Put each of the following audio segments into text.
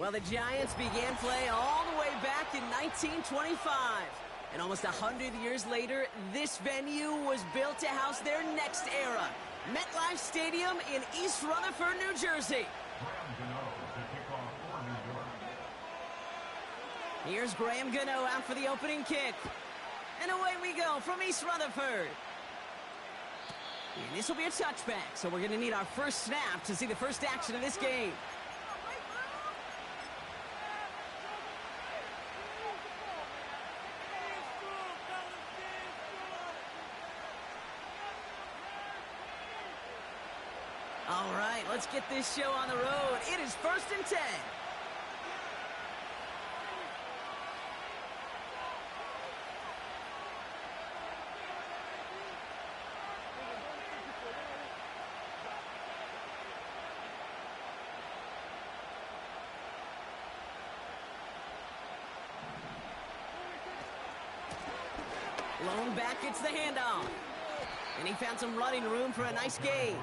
Well, the Giants began play all the way back in 1925. And almost 100 years later, this venue was built to house their next era. MetLife Stadium in East Rutherford, New Jersey. Here's Graham Gano out for the opening kick. And away we go from East Rutherford. And this will be a touchback, so we're going to need our first snap to see the first action of this game. All right, let's get this show on the road. It is 1st and 10. Lone back gets the handoff. And he found some running room for a nice gain.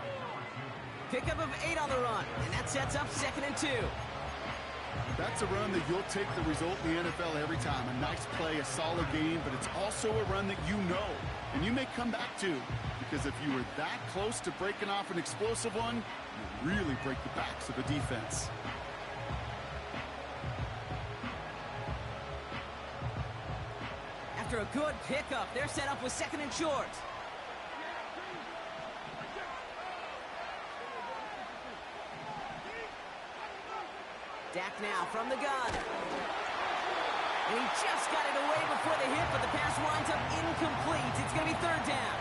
Pickup of 8 on the run, and that sets up 2nd and 2. That's a run that you'll take the result in the NFL every time. A nice play, a solid game, but it's also a run that you know, and you may come back to, because if you were that close to breaking off an explosive one, you really break the backs of the defense. After a good pickup, they're set up with 2nd and short. Dak now from the gun. And he just got it away before the hit, but the pass winds up incomplete. It's going to be 3rd down.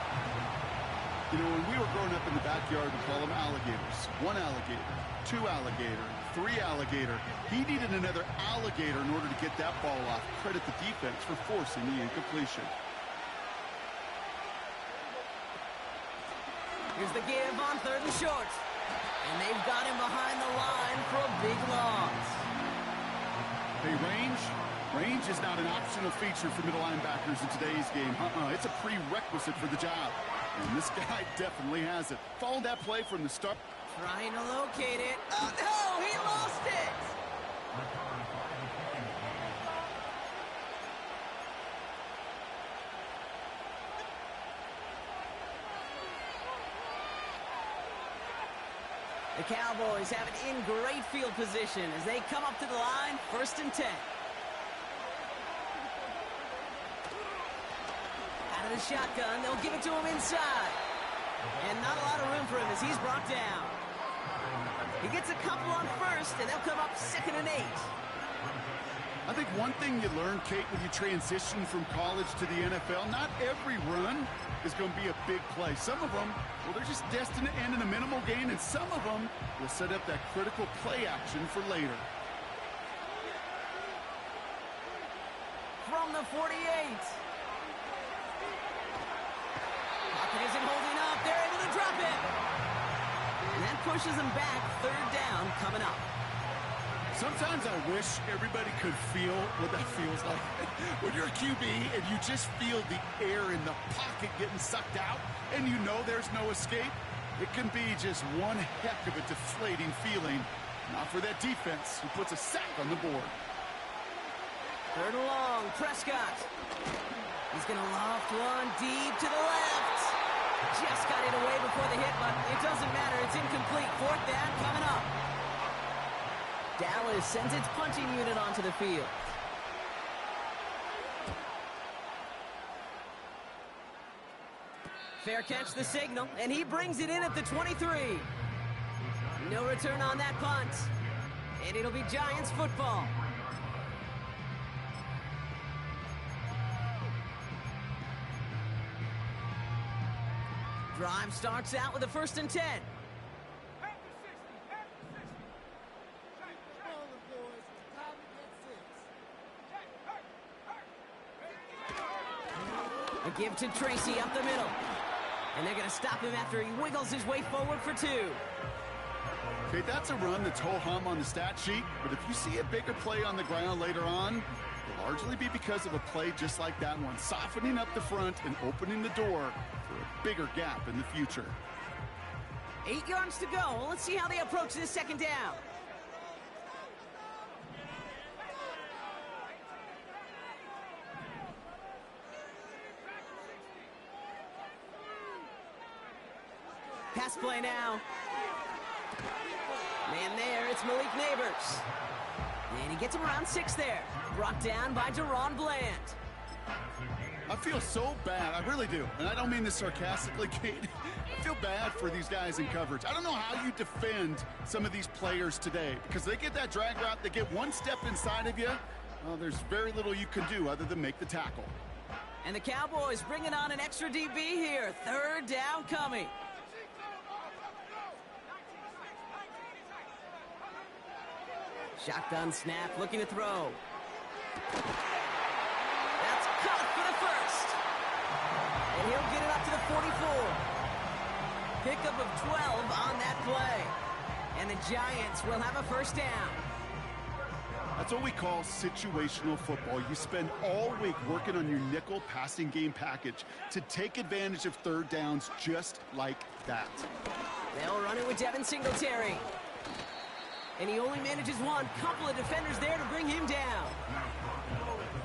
You know, when we were growing up in the backyard, we call them alligators. 1 alligator, 2 alligator, 3 alligator. He needed another alligator in order to get that ball off. Credit the defense for forcing the incompletion. Here's the give on 3rd and short. And they've got him behind the line for a big loss. Hey, range is not an optional feature for middle linebackers in today's game. It's a prerequisite for the job. And this guy definitely has it. Followed that play from the start. Trying to locate it. Oh, no! He lost it! The Cowboys have it in great field position as they come up to the line, 1st and 10. Out of the shotgun, they'll give it to him inside. And not a lot of room for him as he's brought down. He gets a couple on 1st, and they'll come up 2nd and 8. I think one thing you learn, Kate, when you transition from college to the NFL, not every run is going to be a big play. Some of them, well, they're just destined to end in a minimal gain, and some of them will set up that critical play action for later. From the 48. Pocket isn't holding up. They're able to drop it. And that pushes them back. 3rd down coming up. Sometimes I wish everybody could feel what that feels like. When you're a QB and you just feel the air in the pocket getting sucked out and you know there's no escape, it can be just one heck of a deflating feeling. Not for that defense who puts a sack on the board. 3rd and long, Prescott. He's going to loft one deep to the left. Just got it away before the hit, but it doesn't matter. It's incomplete. 4th down coming up. Dallas sends its punching unit onto the field. Fair catch the signal, and he brings it in at the 23. No return on that punt, and it'll be Giants football. Drive starts out with a 1st and 10. A give to Tracy up the middle. And they're going to stop him after he wiggles his way forward for 2. Okay, that's a run that's ho-hum on the stat sheet, but if you see a bigger play on the ground later on, it'll largely be because of a play just like that one, softening up the front and opening the door for a bigger gap in the future. 8 yards to go. Let's see how they approach this 2nd down. Pass play now. Man there, it's Malik Neighbors. And he gets him around 6 there. Brought down by Deron Bland. I feel so bad. I really do. And I don't mean this sarcastically, Kate. I feel bad for these guys in coverage. I don't know how you defend some of these players today because they get that drag route, they get one step inside of you. Well, there's very little you can do other than make the tackle. And the Cowboys bringing on an extra DB here. 3rd down coming. Shotgun snap, looking to throw. That's caught for the first. And he'll get it up to the 44. Pickup of 12 on that play. And the Giants will have a 1st down. That's what we call situational football. You spend all week working on your nickel passing game package to take advantage of 3rd downs just like that. They'll run it with Devin Singletary. And he only manages one. Couple of defenders there to bring him down.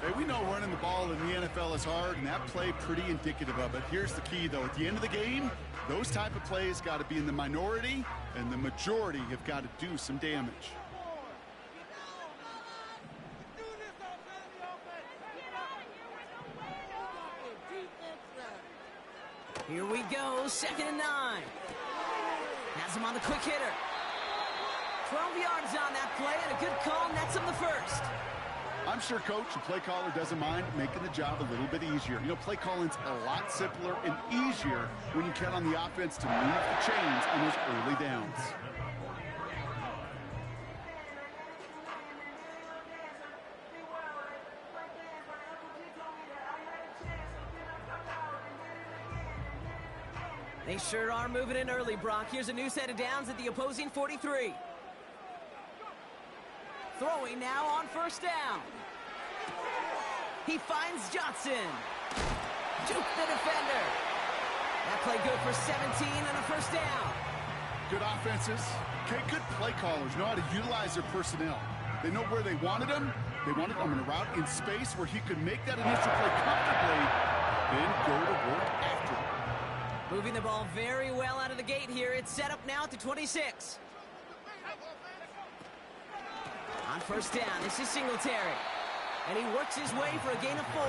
Hey, we know running the ball in the NFL is hard, and that play pretty indicative of it. Here's the key, though. At the end of the game, those type of plays got to be in the minority, and the majority have got to do some damage. Here we go, 2nd and 9. Has him on the quick hitter. 12 yards on that play, and a good call nets him the 1st. I'm sure coach and play caller doesn't mind making the job a little bit easier. You know, play calling's a lot simpler and easier when you count on the offense to move the chains on those early downs. They sure are moving in early, Brock. Here's a new set of downs at the opposing 43. Throwing now on 1st down. He finds Johnson. Juke the defender. That play good for 17 and a 1st down. Good offenses. Okay, good play callers know how to utilize their personnel. They know where they wanted them. They wanted them in a route in space where he could make that initial play comfortably, then go to work after it. Moving the ball very well out of the gate here. It's set up now at the 26. On 1st down, this is Singletary. And he works his way for a gain of 4.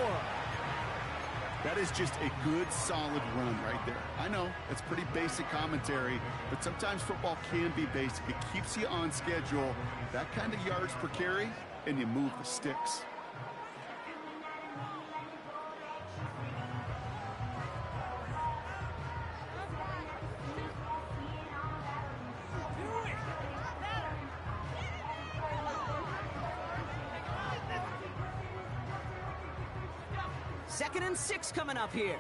That is just a good, solid run right there. I know, it's pretty basic commentary, but sometimes football can be basic. It keeps you on schedule, that kind of yards per carry, and you move the sticks. Second and 6 coming up here.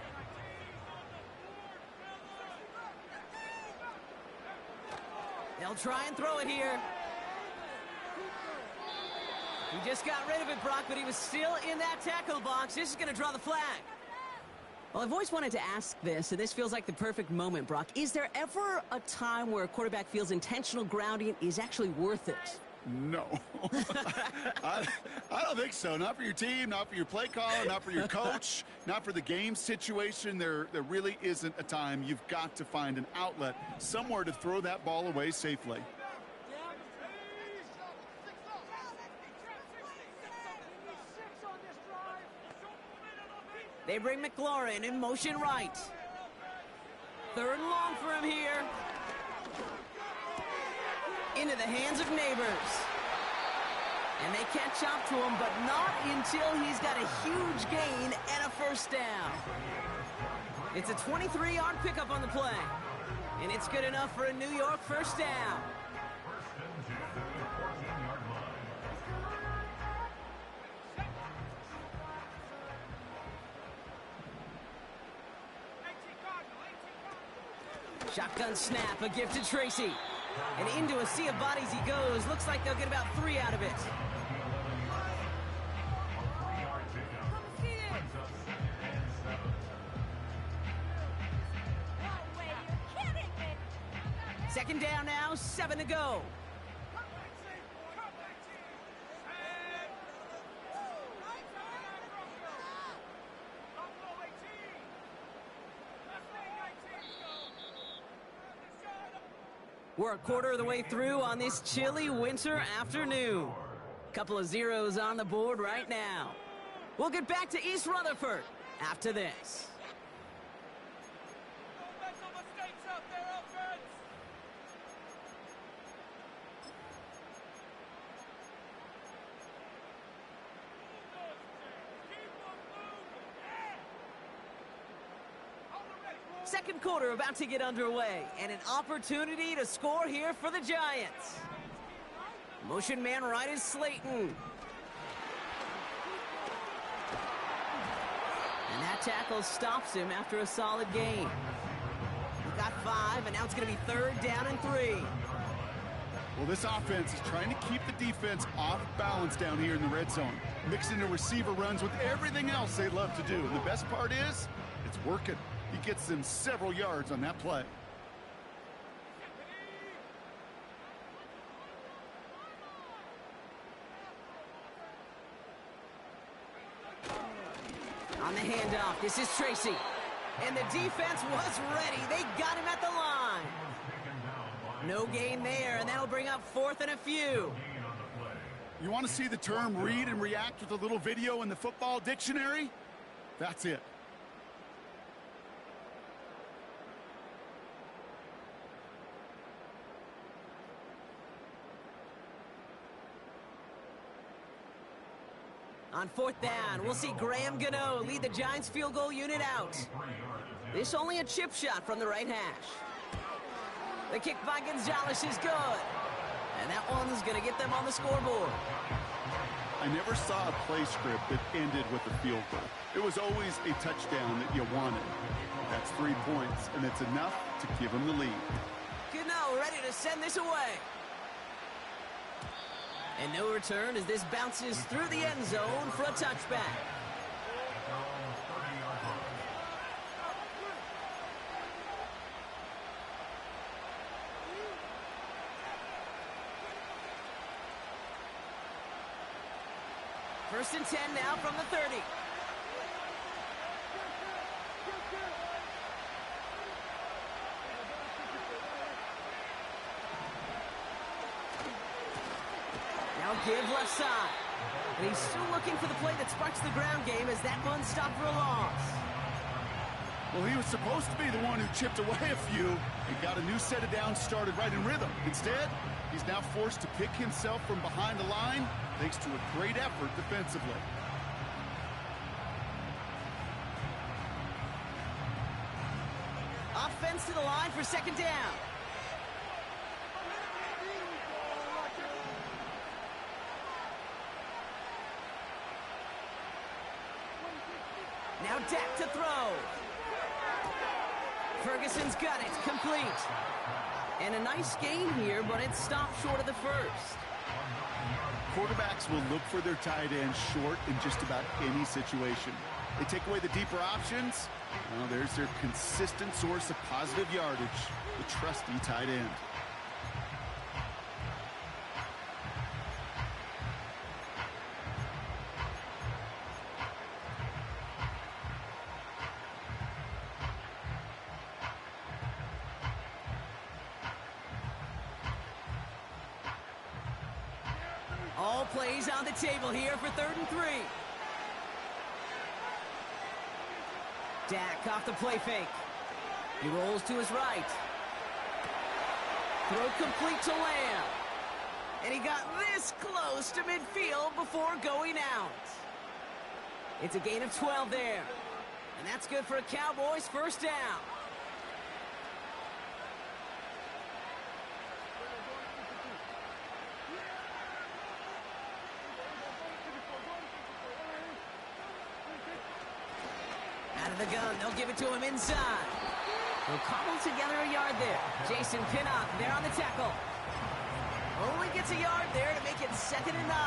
They'll try and throw it here. He just got rid of it, Brock, but he was still in that tackle box. This is going to draw the flag. Well, I've always wanted to ask this, and this feels like the perfect moment, Brock. Is there ever a time where a quarterback feels intentional grounding is actually worth it? No. I don't think so. Not for your team, not for your play caller, not for your coach, not for the game situation. There really isn't a time. You've got to find an outlet, somewhere to throw that ball away safely. They bring McLaurin in motion right. 3rd and long for him here. Into the hands of Neighbors. And they catch up to him, but not until he's got a huge gain and a 1st down. It's a 23-yard pickup on the play. And it's good enough for a New York 1st down. Shotgun snap, a gift to Tracy. And into a sea of bodies he goes. Looks like they'll get about 3 out of it. Second down now, 7 to go. We're a quarter of the way through on this chilly winter afternoon. Couple of zeros on the board right now. We'll get back to East Rutherford after this. Second quarter about to get underway, and an opportunity to score here for the Giants. Motion man right is Slayton. And that tackle stops him after a solid gain. He got 5, and now it's going to be 3rd down and 3. Well, this offense is trying to keep the defense off balance down here in the red zone, mixing the receiver runs with everything else they love to do. And the best part is, it's working. He gets them several yards on that play. On the handoff, this is Tracy. And the defense was ready. They got him at the line. No gain there, and that'll bring up 4th and a few. You want to see the term read and react with a little video in the football dictionary? That's it. On 4th down, we'll see Graham Gano lead the Giants field goal unit out. This only a chip shot from the right hash. The kick by Gonzalez is good. And that one's going to get them on the scoreboard. I never saw a play script that ended with a field goal. It was always a touchdown that you wanted. That's 3 points, and it's enough to give them the lead. Gano ready to send this away. And no return as this bounces through the end zone for a touchback. First and 10 now from the 30. Now give left side. And he's still looking for the play that sparks the ground game as that one stopped for a loss. Well, he was supposed to be the one who chipped away a few and got a new set of downs started right in rhythm. Instead, he's now forced to pick himself from behind the line thanks to a great effort defensively. Offense to the line for 2nd down. Now Dak to throw. Ferguson's got it, complete. And a nice gain here, but it stopped short of the first. Quarterbacks will look for their tight end short in just about any situation. They take away the deeper options. Well, there's their consistent source of positive yardage, the trusty tight end. All plays on the table here for 3rd and 3. Dak off the play fake. He rolls to his right. Throw complete to Lamb. And he got this close to midfield before going out. It's a gain of 12 there. And that's good for a Cowboys 1st down. Out of the gun, they'll give it to him inside. They'll cobble together a yard there. Jason Pinnock there on the tackle. Only gets a yard there to make it 2nd and 9.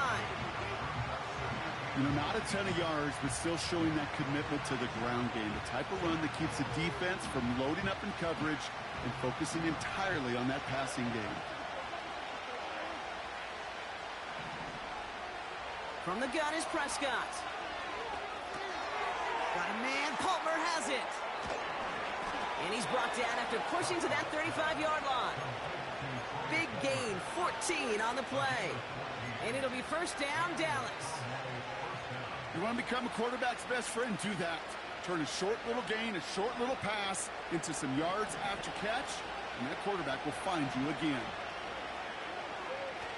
You know, not a ton of yards, but still showing that commitment to the ground game. The type of run that keeps the defense from loading up in coverage and focusing entirely on that passing game. From the gun is Prescott. Got a man, Palmer has it. And he's brought down after pushing to that 35-yard line. Big gain, 14 on the play. And it'll be first down, Dallas. You want to become a quarterback's best friend? Do that. Turn a short little gain, a short little pass into some yards after catch, and that quarterback will find you again.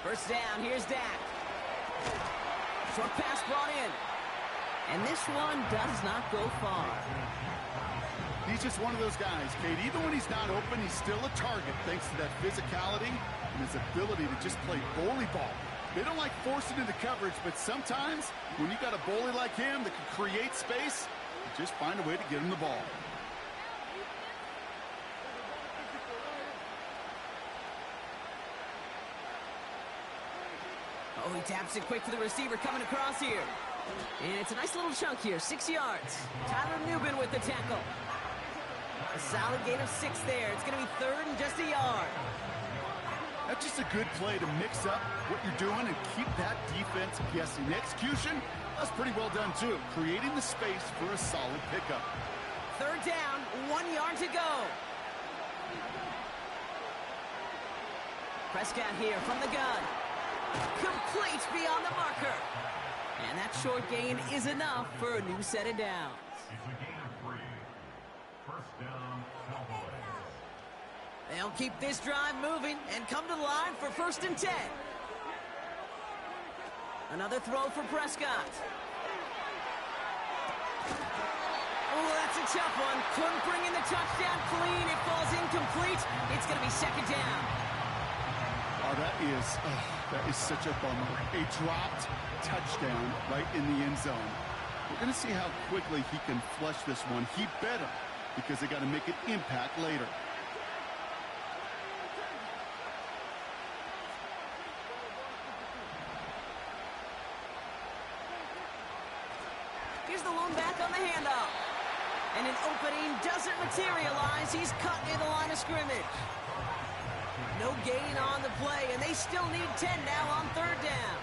First down, here's Dak. Short pass brought in. And this one does not go far. He's just one of those guys, Kate. Even when he's not open, he's still a target thanks to that physicality and his ability to just play bully ball. They don't like forcing into coverage, but sometimes when you got a bully like him that can create space, you just find a way to get him the ball. Oh, he taps it quick for the receiver coming across here. And it's a nice little chunk here, 6 yards. Tyler Newbin with the tackle. A solid gain of 6 there. It's going to be third and just a yard. That's just a good play to mix up what you're doing and keep that defense guessing. The execution, that's pretty well done too. Creating the space for a solid pickup. Third down, 1 yard to go. Prescott here from the gun. Complete beyond the marker. And that short gain is enough for a new set of downs. It's a gain of 3. First down, Cowboys. They'll keep this drive moving and come to the line for first and 10. Another throw for Prescott. Oh, that's a tough one. Couldn't bring in the touchdown clean. It falls incomplete. It's going to be second down. Oh, that is such a bummer. A dropped touchdown right in the end zone. We're going to see how quickly he can flush this one. He better, because they got to make an impact later. Here's the lone back on the handoff. And an opening doesn't materialize. He's cut near the line of scrimmage. No gain on the play, and they still need 10 now on third down.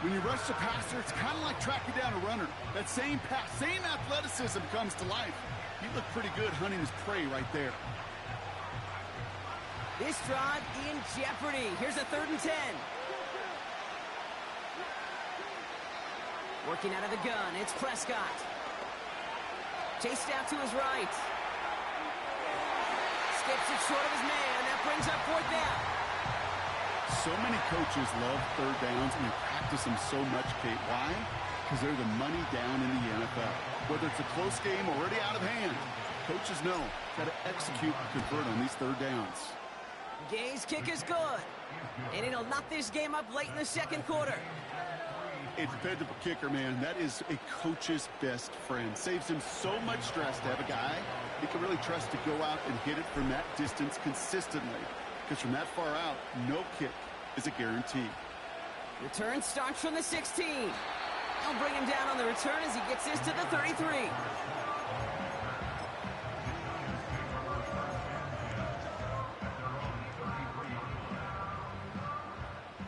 When you rush the passer, it's kind of like tracking down a runner. That same pass, same athleticism comes to life. He looked pretty good hunting his prey right there. This drive in jeopardy. Here's a third and 10. Working out of the gun, it's Prescott. Chased out to his right. Skips it short of his man. That brings up fourth down. So many coaches love third downs and they practice them so much, Kate. Why? Because they're the money down in the NFL. Whether it's a close game already out of hand, coaches know got to execute and convert on these third downs. Gay's kick is good. And it'll knock this game up late in the second quarter. A dependable kicker, man. That is a coach's best friend. Saves him so much stress to have a guy he can really trust to go out and hit it from that distance consistently. Because from that far out, no kick is a guarantee. Return starts from the 16. They'll bring him down on the return as he gets this to the 33.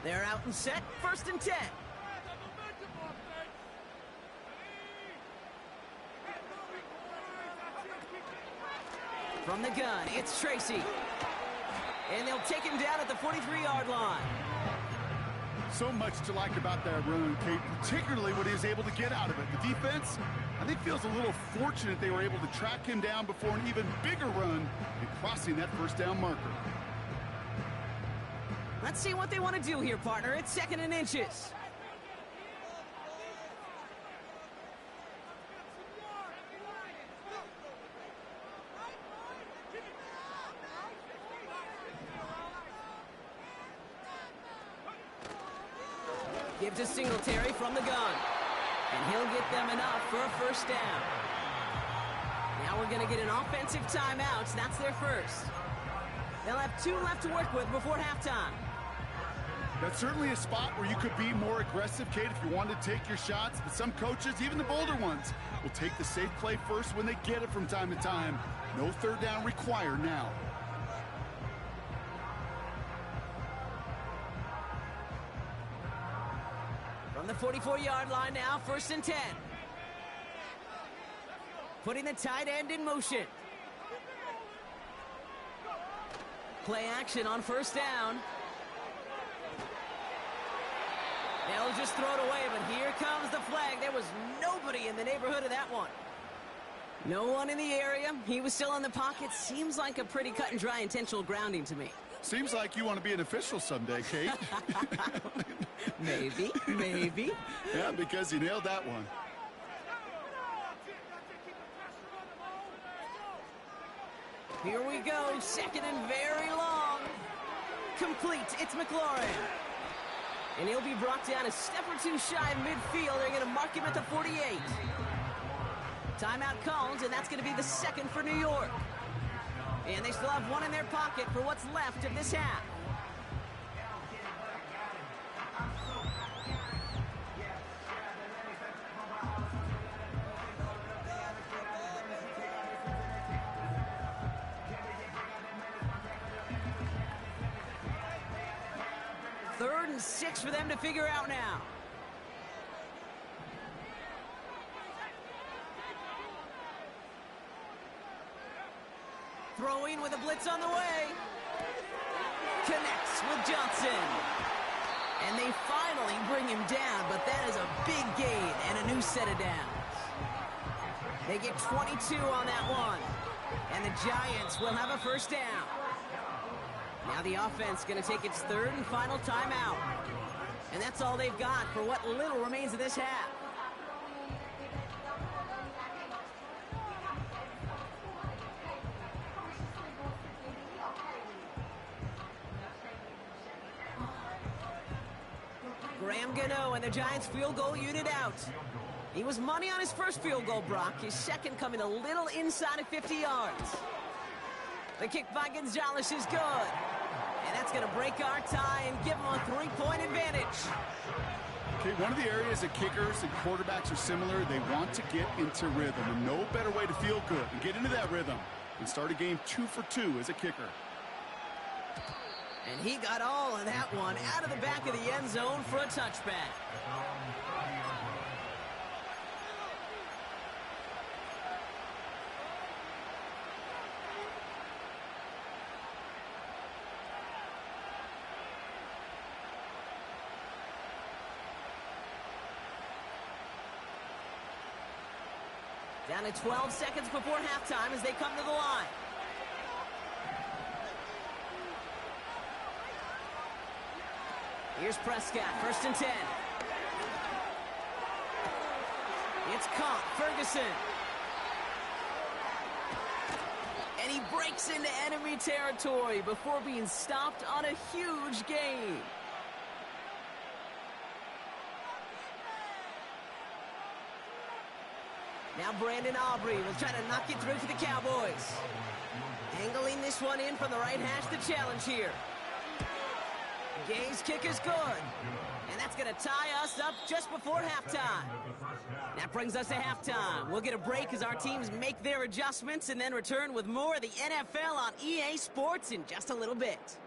They're out and set, first and 10. From the gun, it's Tracy. And they'll take him down at the 43-yard line. So much to like about that run, Kate, particularly what he was able to get out of it. The defense, I think, feels a little fortunate they were able to track him down before an even bigger run and crossing that first down marker. Let's see what they want to do here, partner. It's second and inches. Give to Singletary from the gun. And he'll get them enough for a first down. Now we're going to get an offensive timeout. That's their first. They'll have 2 left to work with before halftime. That's certainly a spot where you could be more aggressive, Kate, if you wanted to take your shots. But some coaches, even the bolder ones, will take the safe play first when they get it from time to time. No third down required now. From the 44-yard line now, first and 10. Putting the tight end in motion. Play action on first down. They'll just throw it away, but here comes the flag. There was nobody in the neighborhood of that one. No one in the area. He was still in the pocket. Seems like a pretty cut and dry intentional grounding to me. Seems like you want to be an official someday, Kate. Maybe, maybe. Yeah, because you nailed that one. Here we go, second and very long. Complete, it's McLaurin. And he'll be brought down a step or two shy of midfield. They're going to mark him at the 48. Timeout called, and that's going to be the second for New York. And they still have one in their pocket for what's left of this half. Third and 6 for them to figure out now. Throwing with a blitz on the way. Connects with Johnson. And they finally bring him down, but that is a big gain and a new set of downs. They get 22 on that one. And the Giants will have a first down. Now the offense going to take its third and final timeout. And that's all they've got for what little remains of this half. Graham Gano and the Giants field goal unit out. He was money on his first field goal, Brock. His second coming a little inside of 50 yards. The kick by Gonzalez is good. And that's going to break our tie and give them a 3-point advantage. Okay, one of the areas that kickers and quarterbacks are similar, they want to get into rhythm. And no better way to feel good and get into that rhythm and start a game 2 for 2 as a kicker. And he got all of that one out of the back of the end zone for a touchback. Down to 12 seconds before halftime as they come to the line. Here's Prescott, first and 10. It's caught, Ferguson. And he breaks into enemy territory before being stopped on a huge gain. Now Brandon Aubrey will try to knock it through for the Cowboys. Angling this one in from the right hash, the challenge here. Gay's kick is good. And that's going to tie us up just before halftime. That brings us to halftime. We'll get a break as our teams make their adjustments and then return with more of the NFL on EA Sports in just a little bit.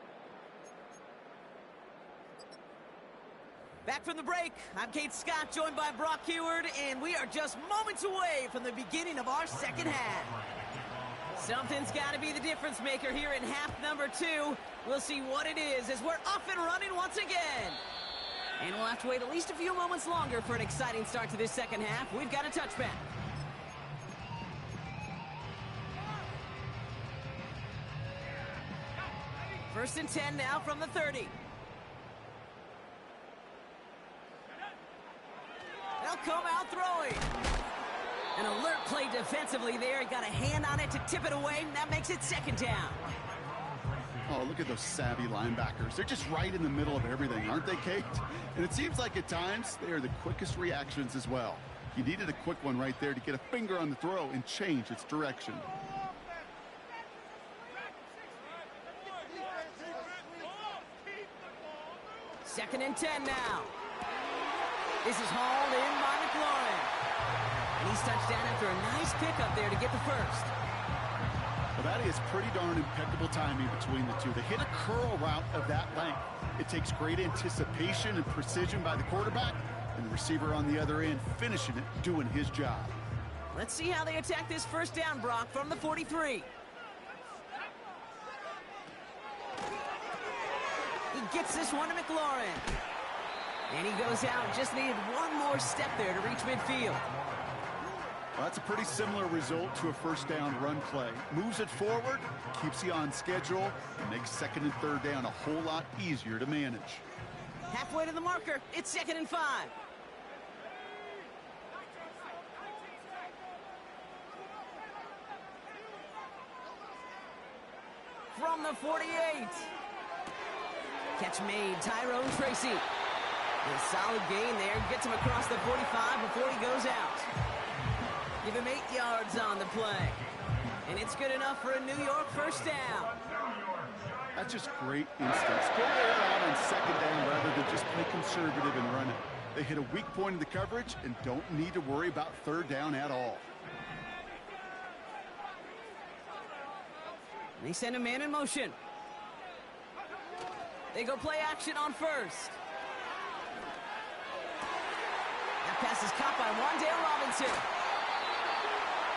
Back from the break, I'm Kate Scott, joined by Brock Heward, and we are just moments away from the beginning of our second half. Something's got to be the difference maker here in half number 2. We'll see what it is as we're off and running once again. And we'll have to wait at least a few moments longer for an exciting start to this second half. We've got a touchback. First and 10 now from the 30. They'll come out throwing. An alert play defensively there. He got a hand on it to tip it away, and that makes it second down. Oh, look at those savvy linebackers. They're just right in the middle of everything, aren't they, Kate? And it seems like at times they are the quickest reactions as well. You needed a quick one right there to get a finger on the throw and change its direction. Second and 10 now. This is hauled in by McLaurin. And he's touched down after a nice pickup there to get the first. Well, that is pretty darn impeccable timing between the two. They hit a curl route of that length. It takes great anticipation and precision by the quarterback, and the receiver on the other end finishing it, doing his job. Let's see how they attack this first down, Brock, from the 43. He gets this one to McLaurin. And he goes out. Just needed one more step there to reach midfield. Well, that's a pretty similar result to a first down run play. Moves it forward, keeps you on schedule, and makes second and third down a whole lot easier to manage. Halfway to the marker. It's 2nd and 5. From the 48. Catch made. Tyrone Tracy. A solid gain there. Gets him across the 45 before he goes out. Give him 8 yards on the play. And it's good enough for a New York first down. That's just great instincts. Go air out on second down rather than just play conservative and run it. They hit a weak point in the coverage and don't need to worry about third down at all. And they send a man in motion. They go play action on first. That pass is caught by Wan'Dale Robinson.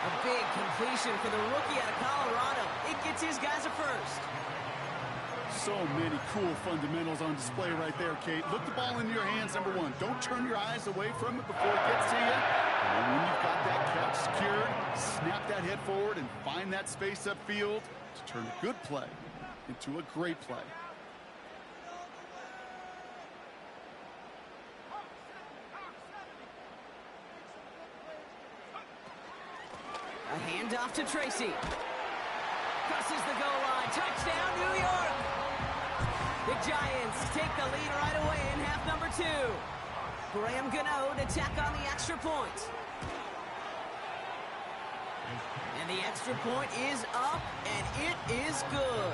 A big completion for the rookie out of Colorado. It gets his guys a first. So many cool fundamentals on display right there, Kate. Look the ball into your hands, number one. Don't turn your eyes away from it before it gets to you. And then when you've got that catch secured, snap that head forward and find that space upfield to turn a good play into a great play. A handoff to Tracy. Crosses the goal line. Touchdown, New York. The Giants take the lead right away in half number 2. Graham Gano to tack on the extra point. And the extra point is up, and it is good.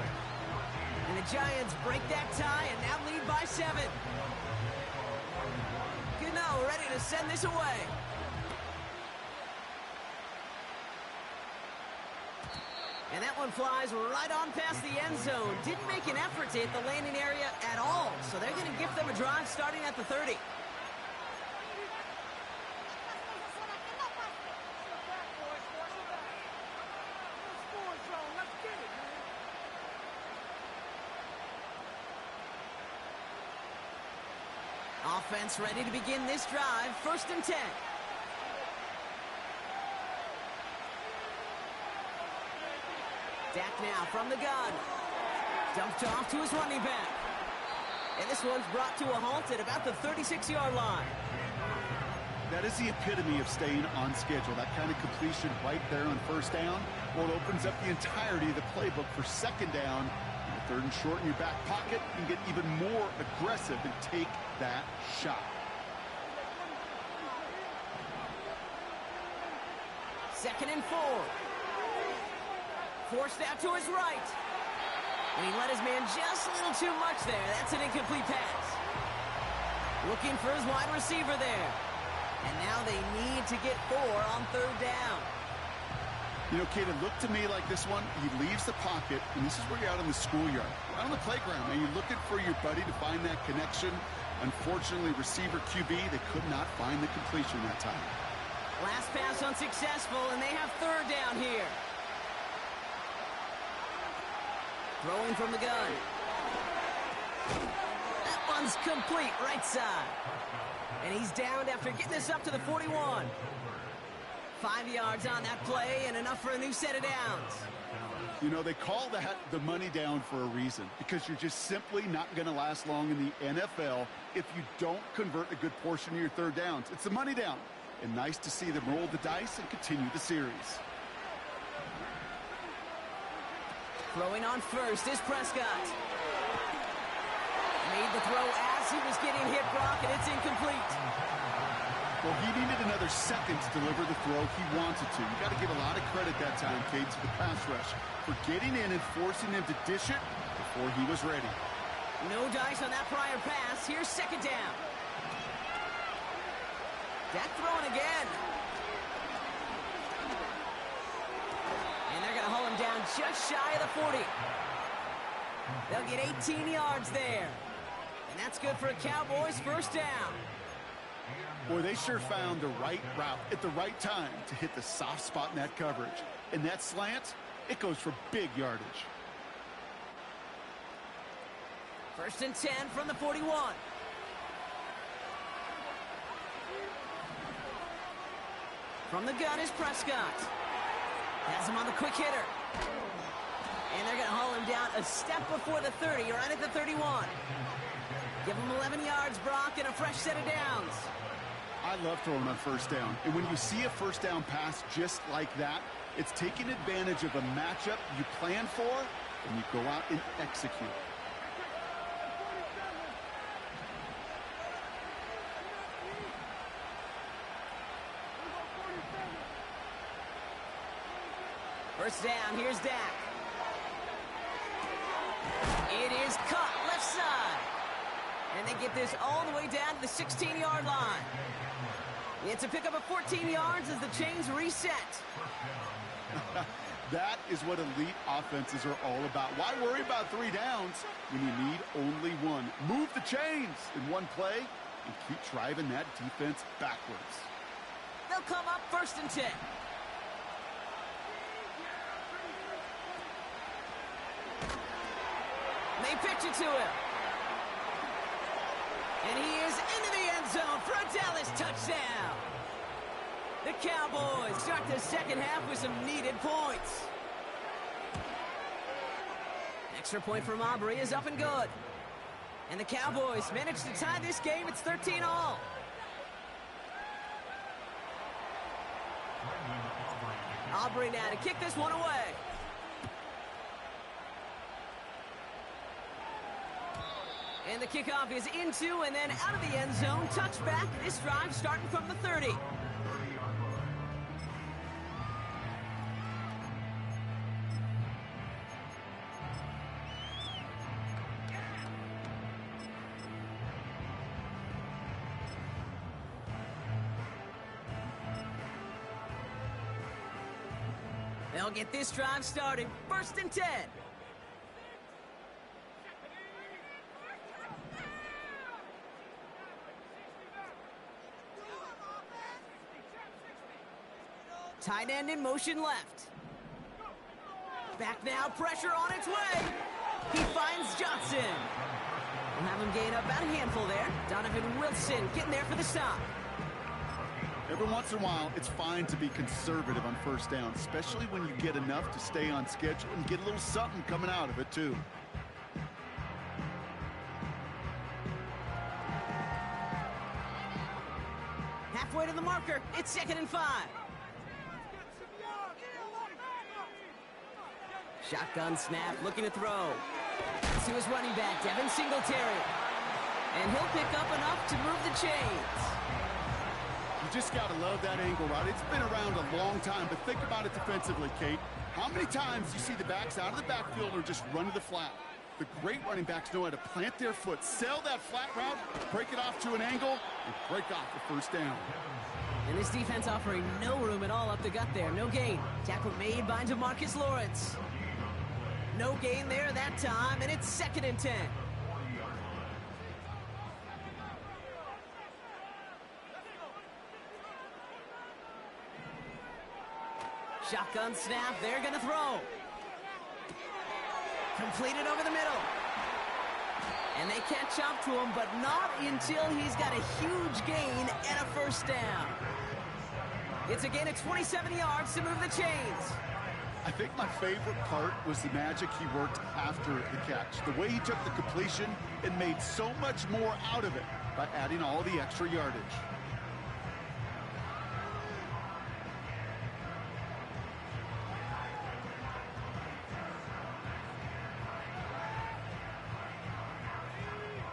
And the Giants break that tie and now lead by 7. Gano ready to send this away. And that one flies right on past the end zone. Didn't make an effort to hit the landing area at all. So they're going to give them a drive starting at the 30. Offense ready to begin this drive. 1st and 10. Dak now from the gun. Dumped off to his running back. And this one's brought to a halt at about the 36-yard line. That is the epitome of staying on schedule. That kind of completion right there on first down. Well, it opens up the entirety of the playbook for second down. And 3rd and short in your back pocket and get even more aggressive and take that shot. Second and 4. Forced out to his right. And he let his man just a little too much there. That's an incomplete pass. Looking for his wide receiver there. And now they need to get 4 on 3rd down. You know, Kate, it looked to me like this one, he leaves the pocket, and this is where you're out in the schoolyard, out on the playground, and you're looking for your buddy to find that connection. Unfortunately, receiver QB, they could not find the completion that time. Last pass unsuccessful, and they have 3rd down here. Throwing from the gun. That one's complete, right side. And he's downed after getting this up to the 41. 5 yards on that play and enough for a new set of downs. You know, they call that the money down for a reason, because you're just simply not going to last long in the NFL if you don't convert a good portion of your 3rd downs. It's the money down. And nice to see them roll the dice and continue the series. Throwing on first is Prescott. Made the throw as he was getting hit, Brock, and it's incomplete. Well, he needed another second to deliver the throw he wanted to. You got to give a lot of credit that time, Kate, to the pass rush for getting in and forcing him to dish it before he was ready. No dice on that prior pass. Here's 2nd down. Dak throwing again. And they're going to haul him down just shy of the 40. They'll get 18 yards there. And that's good for a Cowboys first down. Boy, they sure found the right route at the right time to hit the soft spot in that coverage. And that slant, it goes for big yardage. First and 10 from the 41. From the gun is Prescott. Has him on the quick hitter. And they're going to haul him down a step before the 30, right at the 31. Give him 11 yards, Brock, and a fresh set of downs. I love throwing on first down. And when you see a first down pass just like that, it's taking advantage of a matchup you plan for, and you go out and execute. First down, here's Dak. It is cut left side. And they get this all the way down to the 16-yard line. It's a pickup of 14 yards as the chains reset. That is what elite offenses are all about. Why worry about 3 downs when you need only one? Move the chains in one play and keep driving that defense backwards. They'll come up first and 10. They pitch it to him. And he is into the end zone for a Dallas touchdown. The Cowboys start the second half with some needed points. Extra point from Aubrey is up and good. And the Cowboys manage to tie this game. It's 13-all. Aubrey now to kick this one away. And the kickoff is into and then out of the end zone. Touchback. This drive starting from the 30. They'll get this drive started. First and 10. Tight end in motion left. Back now, pressure on its way. He finds Johnson. We'll have him gain up about a handful there. Donovan Wilson getting there for the stop. Every once in a while, it's fine to be conservative on first down, especially when you get enough to stay on schedule and get a little something coming out of it, too. Halfway to the marker. It's 2nd and 5. Shotgun snap, looking to throw. To his running back, Devin Singletary. And he'll pick up enough to move the chains. You just got to love that angle route. It's been around a long time, but think about it defensively, Kate. How many times you see the backs out of the backfield or just run to the flat? The great running backs know how to plant their foot, sell that flat route, break it off to an angle, and break off the first down. And this defense offering no room at all up the gut there. No gain. Tackle made by DeMarcus Lawrence. No gain there that time, and it's 2nd and 10. Shotgun snap, they're going to throw. Completed over the middle. And they catch up to him, but not until he's got a huge gain and a first down. It's a gain of 27 yards to move the chains. I think my favorite part was the magic he worked after the catch. The way he took the completion and made so much more out of it by adding all the extra yardage.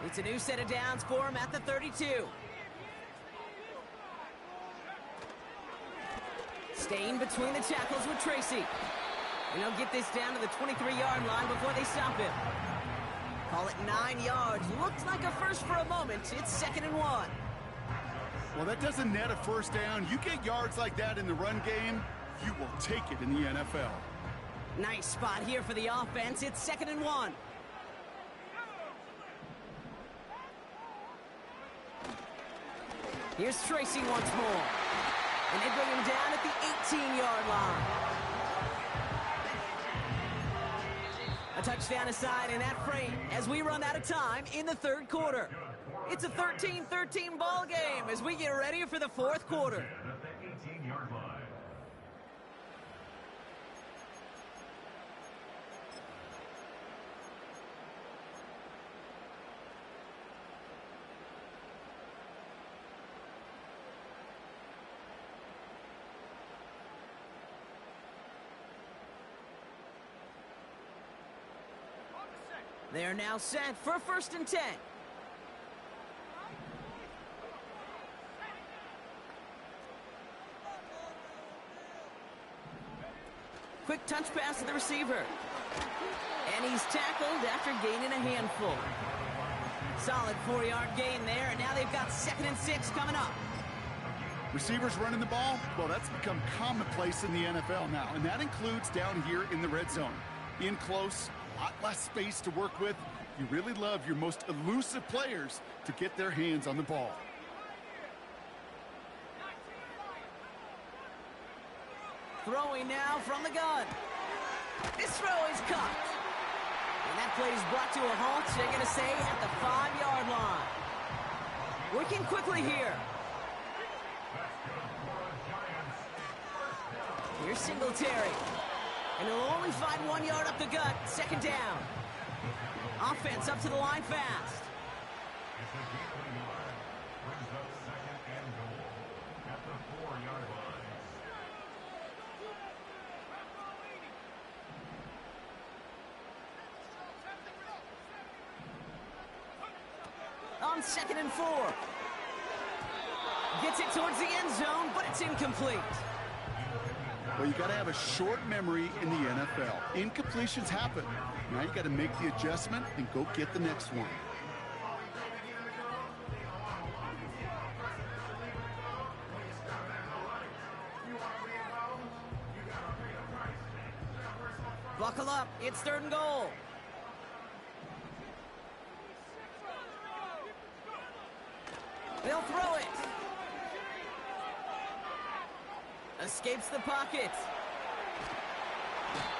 It's a new set of downs for him at the 32. Staying between the tackles with Tracy. And he'll get this down to the 23-yard line before they stop him. Call it 9 yards. Looks like a first for a moment. It's 2nd and 1. Well, that doesn't net a first down. You get yards like that in the run game, you will take it in the NFL. Nice spot here for the offense. It's 2nd and 1. Here's Tracy once more. And they bring him down at the 18-yard line. A Touchdown aside in that frame as we run out of time in the third quarter. It's a 13-13 ball game as we get ready for the fourth quarter. At the 18-yard line. They are now set for 1st and 10. Quick touch pass to the receiver. And he's tackled after gaining a handful. Solid 4-yard gain there, and now they've got 2nd and 6 coming up. Receivers running the ball, well, that's become commonplace in the NFL now, and that includes down here in the red zone. In close, a lot less space to work with. You really love your most elusive players to get their hands on the ball. Throwing now from the gun. This throw is caught. And that play is brought to a halt, they're going to say, at the 5-yard line. Working quickly here. Here's Singletary. And he'll only find 1 yard up the gut. 2nd down. Offense up to the line fast. It's a gain of 1 yard. Brings up 2nd and goal at the 4-yard line. On 2nd and 4. Gets it towards the end zone, but it's incomplete. Well, you got to have a short memory in the NFL. Incompletions happen. Now you got to make the adjustment and go get the next one. Buckle up. It's 3rd and goal. They'll throw it. Escapes the pocket.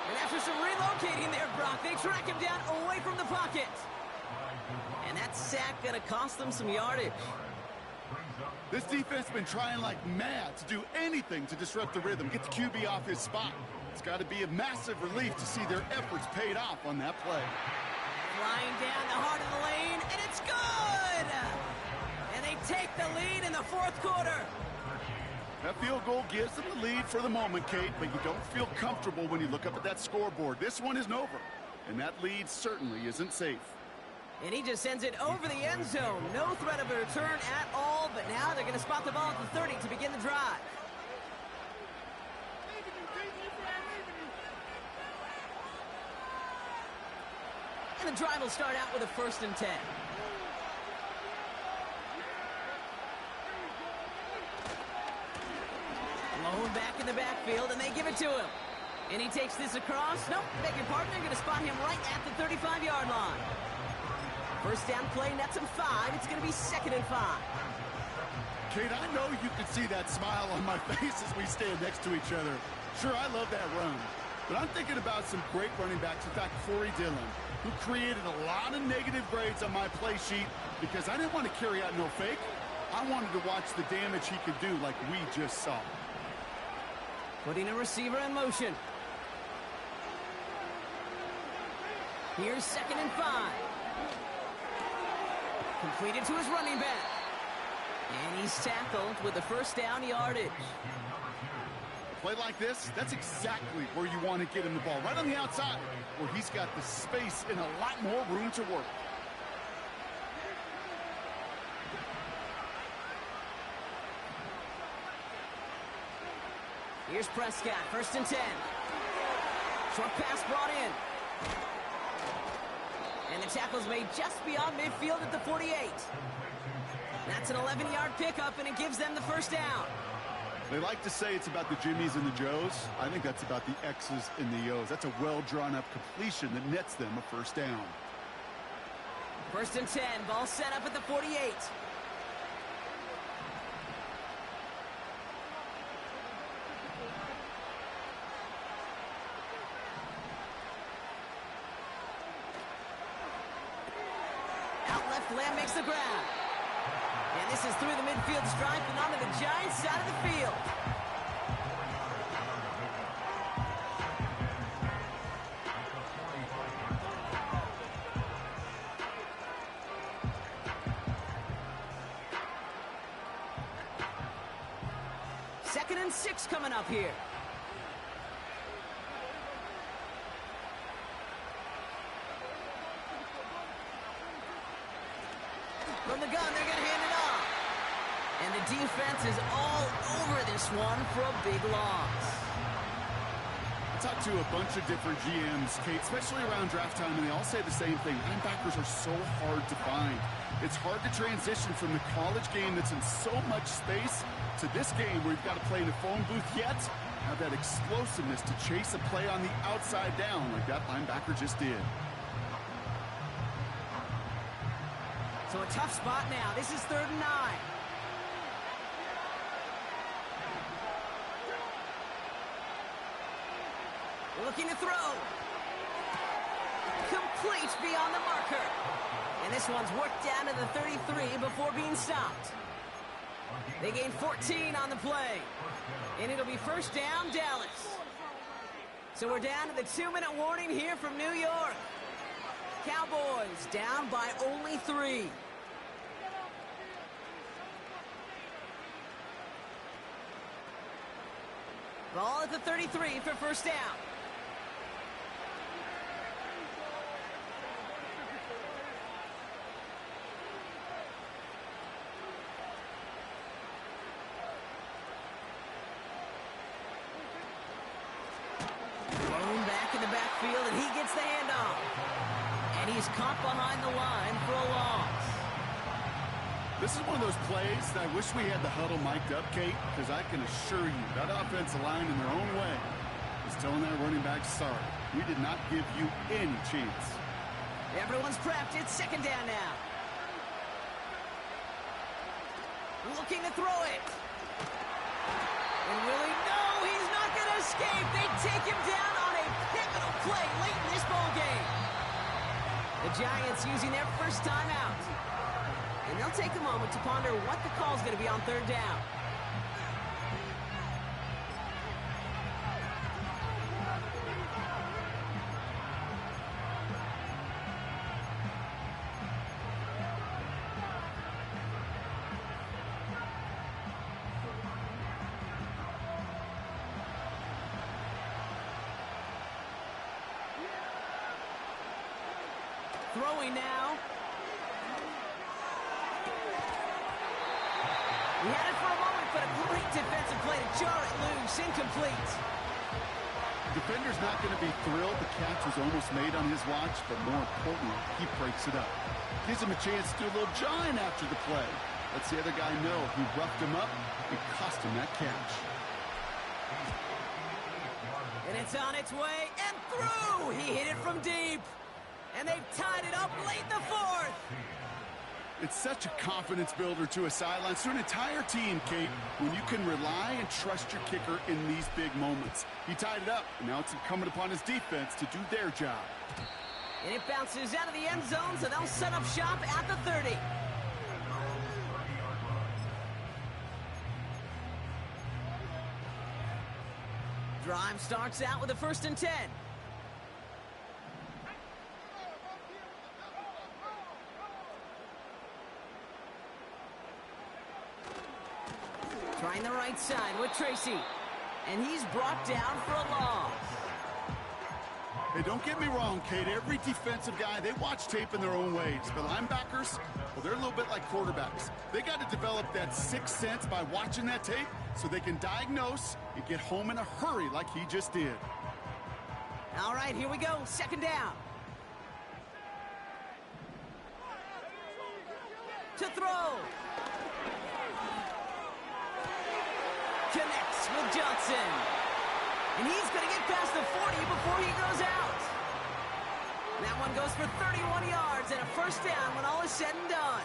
And after some relocating there, Brock, they track him down away from the pocket. And that sack going to cost them some yardage. This defense has been trying like mad to do anything to disrupt the rhythm, get the QB off his spot. It's got to be a massive relief to see their efforts paid off on that play. Flying down the heart of the lane, and it's good! And they take the lead in the 4th quarter. That field goal gives them the lead for the moment, Kate, but you don't feel comfortable when you look up at that scoreboard. This one isn't over, and that lead certainly isn't safe. And he just sends it over the end zone. No threat of a return at all, but now they're going to spot the ball at the 30 to begin the drive. And the drive will start out with a 1st and 10. Lone back in the backfield, and they give it to him. And he takes this across. Nope, beg your pardon. They're going to spot him right at the 35-yard line. 1st down play, nets him 5. It's going to be 2nd and 5. Kate, I know you can see that smile on my face as we stand next to each other. Sure, I love that run. But I'm thinking about some great running backs. In fact, Corey Dillon, who created a lot of negative grades on my play sheet because I didn't want to carry out no fake. I wanted to watch the damage he could do like we just saw. Putting a receiver in motion. Here's 2nd and 5. Completed to his running back. And he's tackled with the 1st down yardage. Play like this, that's exactly where you want to get him the ball. Right on the outside, where he's got the space and a lot more room to work. Here's Prescott, 1st and 10. Short pass brought in. And the tackle's made just beyond midfield at the 48. That's an 11-yard pickup, and it gives them the 1st down. They like to say it's about the Jimmies and the Joes. I think that's about the X's and the O's. That's a well-drawn-up completion that nets them a 1st down. 1st and 10, ball set up at the 48. Lamb makes the grab. And this is through the midfield stripe and onto the Giants side of the field. Second and 6 coming up here. From the gun, they're going to hand it off. And the defense is all over this one for a big loss. I talked to a bunch of different GMs, Kate, especially around draft time, and they all say the same thing. Linebackers are so hard to find. It's hard to transition from the college game that's in so much space to this game where you've got to play in a phone booth, yet have that explosiveness to chase a play on the outside down like that linebacker just did. So a tough spot now. This is 3rd and 9. Looking to throw. Complete beyond the marker. And this one's worked down to the 33 before being stopped. They gain 14 on the play. And it'll be first down, Dallas. So we're down to the 2-minute warning here from New York. Cowboys down by only 3. Ball at the 33 for first down. Thrown back in the backfield, and he gets the handoff. And he's caught behind the line for a loss. This is one of those plays that I wish we had the huddle mic'd up, Kate, because I can assure you that offensive line in their own way is telling that running back, sorry, we did not give you any chance. Everyone's prepped. It's second down now. Looking to throw it. And Willie, no, he's not going to escape. They take him down on a pivotal play late in this ball game. The Giants using their first time out. And they'll take a moment to ponder what the call's going to be on 3rd down. Throwing now. He had it for a moment, but a great defensive play to jar it loose. Incomplete. Defender's not going to be thrilled the catch was almost made on his watch, but more importantly, he breaks it up. Gives him a chance to do a little jawing after the play. Lets the other guy know he roughed him up and cost him that catch. And it's on its way and through. He hit it from deep. And they've tied it up late in the 4th. It's such a confidence builder to a sideline, to an entire team, Kate, when you can rely and trust your kicker in these big moments. He tied it up, and now it's incumbent upon his defense to do their job. And it bounces out of the end zone, so they'll set up shop at the 30. Drive starts out with a 1st and 10. Trying the right side with Tracy. And he's brought down for a loss. Hey, don't get me wrong, Kate. Every defensive guy, they watch tape in their own ways. But linebackers, well, they're a little bit like quarterbacks. They got to develop that sixth sense by watching that tape so they can diagnose and get home in a hurry like he just did. All right, here we go. Second down. To throw. Connects with Johnson. And he's going to get past the 40 before he goes out. That one goes for 31 yards and a first down when all is said and done.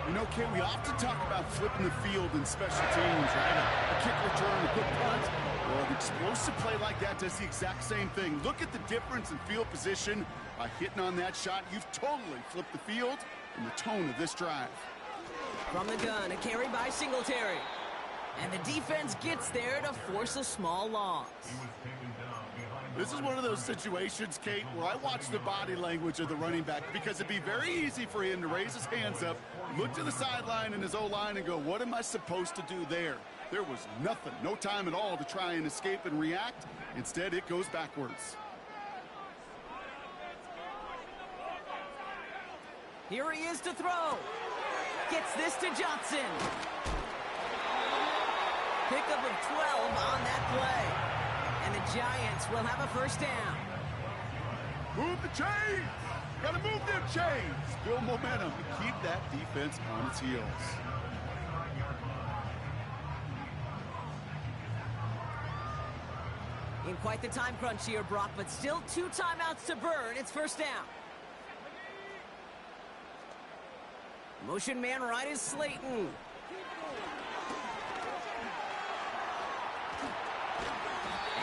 You know, Kate, we often talk about flipping the field in special teams, right? A kick return, a good punt. Well, an explosive play like that does the exact same thing. Look at the difference in field position by hitting on that shot. You've totally flipped the field in the tone of this drive. From the gun, a carry by Singletary. And the defense gets there to force a small loss. This is one of those situations, Kate, where I watch the body language of the running back because it'd be very easy for him to raise his hands up, look to the sideline in his O-line and go, what am I supposed to do there? There was nothing, no time at all to try and escape and react. Instead, it goes backwards. Here he is to throw. Gets this to Johnson. Pickup of 12 on that play. And the Giants will have a first down. Move the chains! Gotta move them chains! Build momentum to keep that defense on its heels. In quite the time crunch here, Brock, but still 2 timeouts to burn. It's first down. Motion man right is Slayton.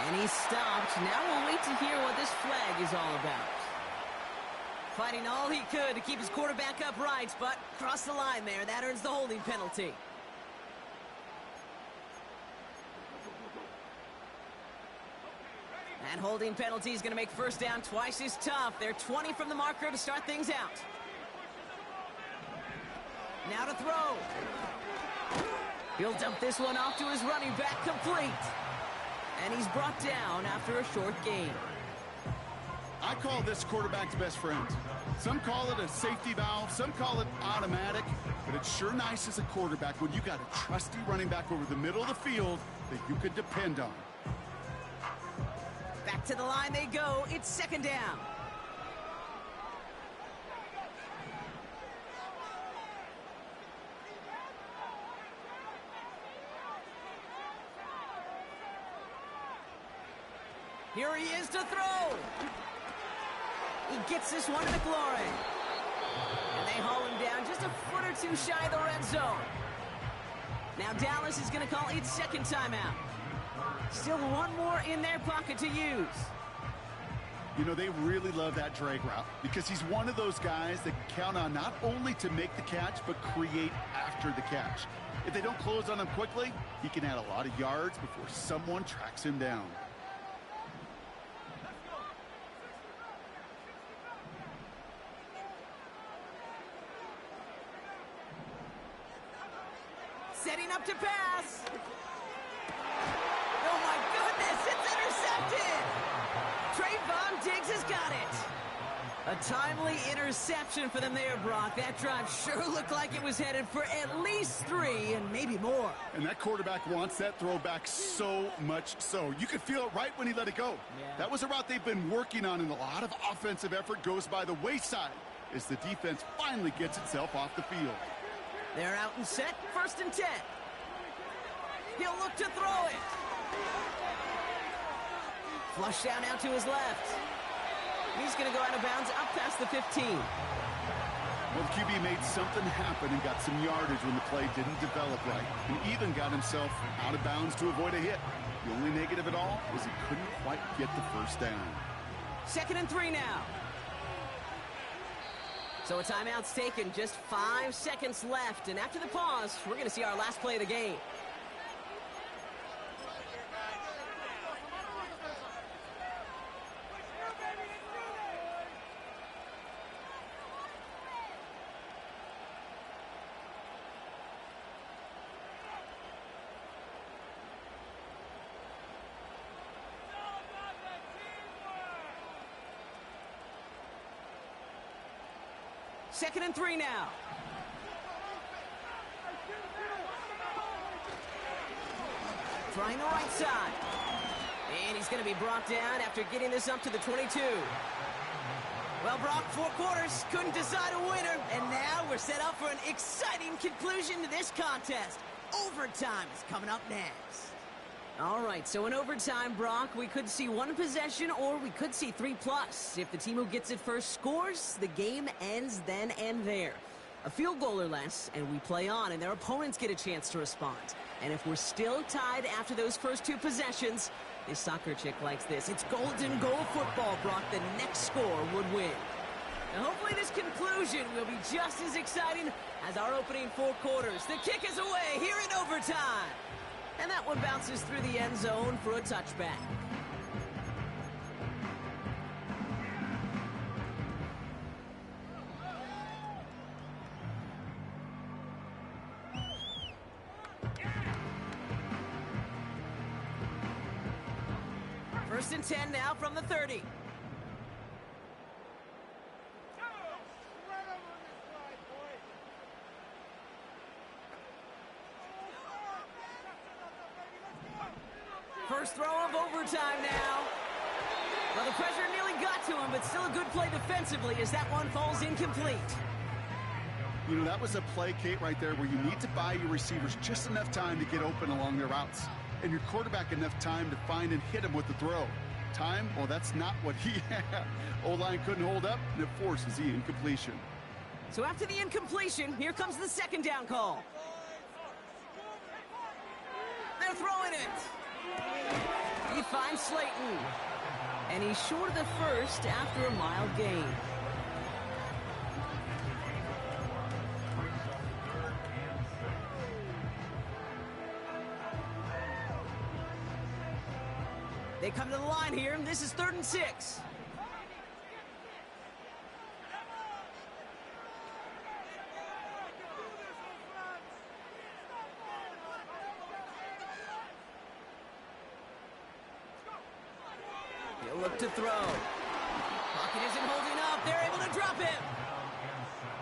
And he's stopped. Now we'll wait to hear what this flag is all about. Fighting all he could to keep his quarterback upright, but crossed the line there. That earns the holding penalty. And holding penalty is going to make first down twice as tough. They're 20 from the marker to start things out. Now to throw. He'll dump this one off to his running back, complete. And he's brought down after a short gain. I call this quarterback's best friend. Some call it a safety valve, some call it automatic, but it's sure nice as a quarterback when you got a trusty running back over the middle of the field that you could depend on. Back to the line they go. It's second down. Here he is to throw. He gets this one to McLaurin. And they haul him down just a foot or two shy of the red zone. Now Dallas is going to call its second timeout. Still one more in their pocket to use. You know, they really love that drag route because he's one of those guys that can count on not only to make the catch, but create after the catch. If they don't close on him quickly, he can add a lot of yards before someone tracks him down. Setting up to pass. Oh, my goodness, it's intercepted. Trayvon Diggs has got it. A timely interception for them there, Brock. That drive sure looked like it was headed for at least 3 and maybe more. And that quarterback wants that throw back so much so. You could feel it right when he let it go. Yeah. That was a route they've been working on, and a lot of offensive effort goes by the wayside as the defense finally gets itself off the field. They're out and set, 1st and 10. He'll look to throw it. Flush down out to his left. He's going to go out of bounds up past the 15. Well, the QB made something happen and got some yardage when the play didn't develop right, and even got himself out of bounds to avoid a hit. The only negative at all was he couldn't quite get the first down. 2nd and 3 now. So a timeout's taken, just 5 seconds left. And after the pause, we're going to see our last play of the game. Second and 3 now. Trying the right side. And he's going to be brought down after getting this up to the 22. Well, Brock, 4 quarters, couldn't decide a winner. And now we're set up for an exciting conclusion to this contest. Overtime is coming up next. All right, so in overtime, Brock, we could see 1 possession or we could see 3+. If the team who gets it first scores, the game ends then and there. A field goal or less, and we play on, and their opponents get a chance to respond. And if we're still tied after those first 2 possessions, this soccer chick likes this. It's golden goal football, Brock. The next score would win. Now hopefully this conclusion will be just as exciting as our opening 4 quarters. The kick is away here in overtime. And that one bounces through the end zone for a touchback. First and 10 now from the 30. First throw of overtime now. Well, the pressure nearly got to him, but still a good play defensively as that one falls incomplete. You know, that was a play, Kate, right there where you need to buy your receivers just enough time to get open along their routes. And your quarterback enough time to find and hit him with the throw. Time? Well, that's not what he had. O-line couldn't hold up, and it forces the incompletion. So after the incompletion, here comes the second down call. They're throwing it. He finds Slayton. And he's short of the first after a mild gain. They come to the line here, and this is 3rd and 6. He'll look to throw. Pocket isn't holding up. They're able to drop him.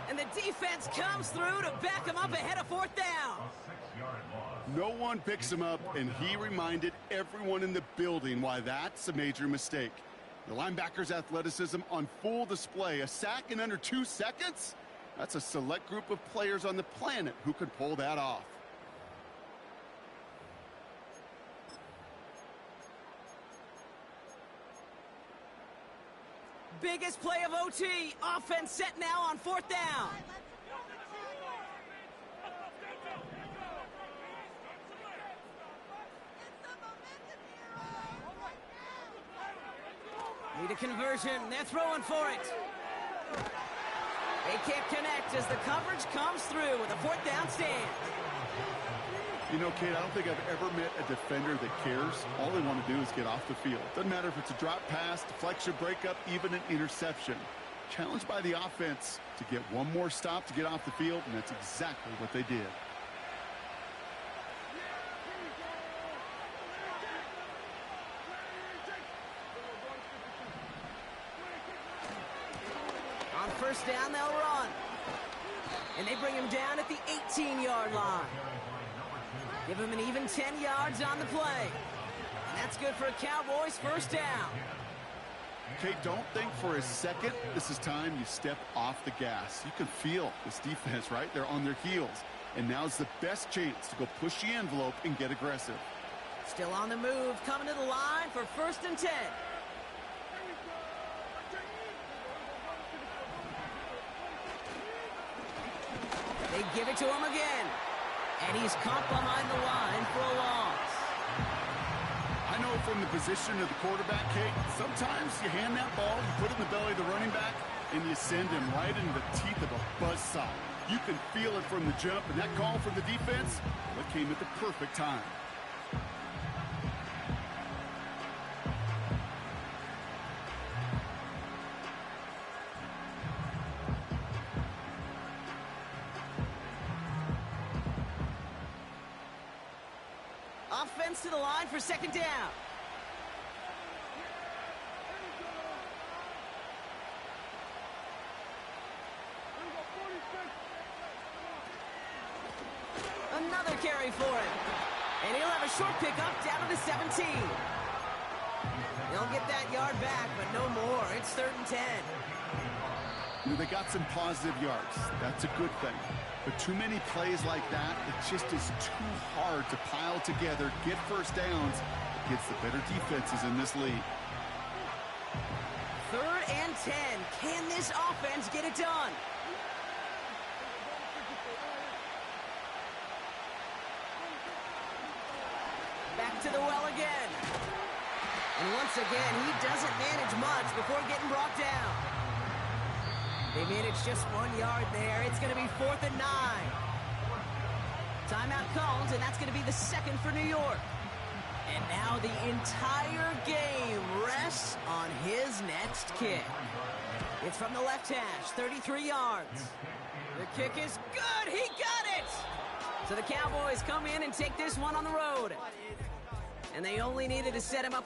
And the defense comes through to back him up ahead of 4th down. No one picks him up, and he reminded everyone in the building why that's a major mistake. The linebacker's athleticism on full display. A sack in under 2 seconds? That's a select group of players on the planet who could pull that off. Biggest play of OT. Offense set now on 4th down. Need a conversion. They're throwing for it. They can't connect as the coverage comes through with a 4th down stand. You know, Kate, I don't think I've ever met a defender that cares. All they want to do is get off the field. Doesn't matter if it's a drop pass, deflection, breakup, even an interception. Challenged by the offense to get one more stop to get off the field, and that's exactly what they did. On 1st down, they'll run. And they bring him down at the 18-yard line. Give him an even 10 yards on the play. And that's good for a Cowboys 1st down. Kate, don't think for a second this is time you step off the gas. You can feel this defense, right? They're on their heels. And now's the best chance to go push the envelope and get aggressive. Still on the move, coming to the line for 1st and 10. They give it to him again. And he's caught behind the line for a loss. I know from the position of the quarterback, Kate, sometimes you hand that ball, you put it in the belly of the running back, and you send him right into the teeth of a buzzsaw. You can feel it from the jump, and that call from the defense, well, it came at the perfect time. Offense to the line for 2nd down. Another carry for him. And he'll have a short pickup down to the 17. They'll get that yard back, but no more. It's 3rd and 10. They got some positive yards. That's a good thing. But too many plays like that, it just is too hard to pile together, get 1st downs against the better defenses in this league. 3rd and 10. Can this offense get it done? Back to the well again. And once again, he doesn't manage much before getting brought down. They managed just 1 yard there. It's going to be 4th and 9. Timeout called, and that's going to be the second for New York. And now the entire game rests on his next kick. It's from the left hash, 33 yards. The kick is good. He got it. So the Cowboys come in and take this one on the road. And they only needed to set him up with